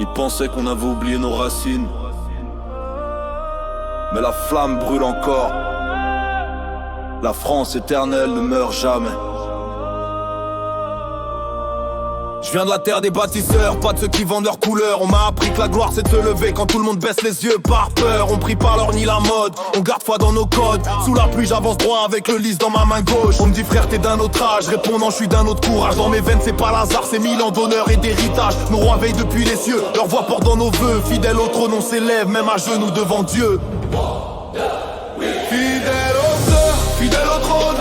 Ils pensaient qu'on avait oublié nos racines, mais la flamme brûle encore. La France éternelle ne meurt jamais. Je viens de la terre des bâtisseurs, pas de ceux qui vendent leurs couleurs. On m'a appris que la gloire c'est de se lever quand tout le monde baisse les yeux par peur. On prie pas l'or ni la mode, on garde foi dans nos codes. Sous la pluie j'avance droit avec le lys dans ma main gauche. On me dit frère t'es d'un autre âge, répondant je suis d'un autre courage. Dans mes veines c'est pas l'hasard, c'est 1000 ans d'honneur et d'héritage. Nos rois veillent depuis les cieux, leur voix porte dans nos vœux. Fidèle au trône on s'élève, même à genoux devant Dieu. Fidèle aux sœurs, fidèle au trône,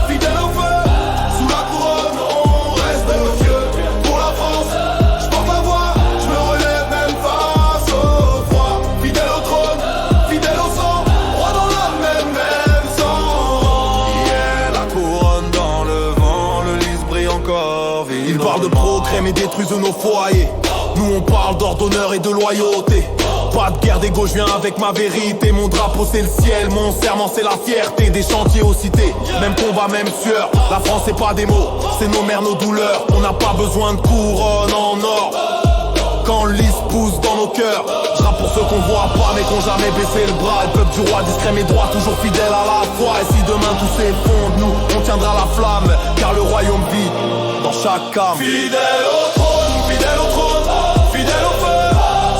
fidèle au feu. Sous la couronne on reste de Dieu. Pour la France, je porte la voix, je me relève même face au froid. Fidèle au trône, fidèle au sang, roi dans l'âme, même sang. Yeah, la couronne dans le vent, le lys brille encore vivant. Ils parlent de progrès mais détruisent nos foyers. Nous on parle d'ordre, d'honneur et de loyauté. Pas de guerre d'ego, je viens avec ma vérité. Mon drapeau c'est le ciel, mon serment c'est la fierté. Des chantiers aux cités, même combat, même sueur. La France c'est pas des mots, c'est nos mères, nos douleurs. On n'a pas besoin de couronne en or. Quand le lys pousse dans nos cœurs, je rappe pour ceux qu'on voit pas mais qu'on jamais baissé le bras. Le peuple du roi discret mais droit, toujours fidèle à la foi. Et si demain tout s'effondre, nous on tiendra la flamme, car le royaume vit dans chaque âme. Fidèle au trône, fidèle au trône, fidèle au feu.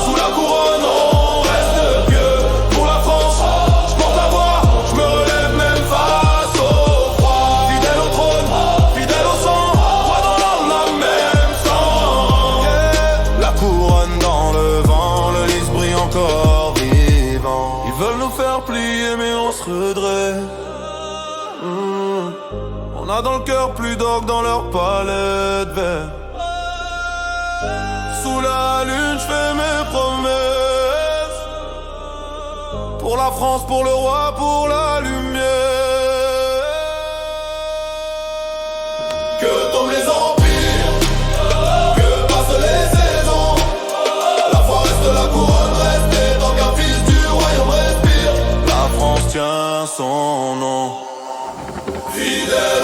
Sous la couronne on reste de Dieu. Pour la France, je porte la voix, je me relève même face au froid. Fidèle au trône, fidèle au sang, roi dans l'âme, la même sang. Yeah. La couronne dans le vent, le lys brille encore vivant. Ils veulent nous faire plier mais on se redresse. On a dans le cœur plus d'orgue dans leur palette vert. Sous la lune j'fais mes promesses. Pour la France, pour le roi, pour la lumière. Que tombent les empires, que passent les saisons. La foi reste, la couronne reste, et tant qu'un fils du royaume respire, la France tient son nom. Fidèle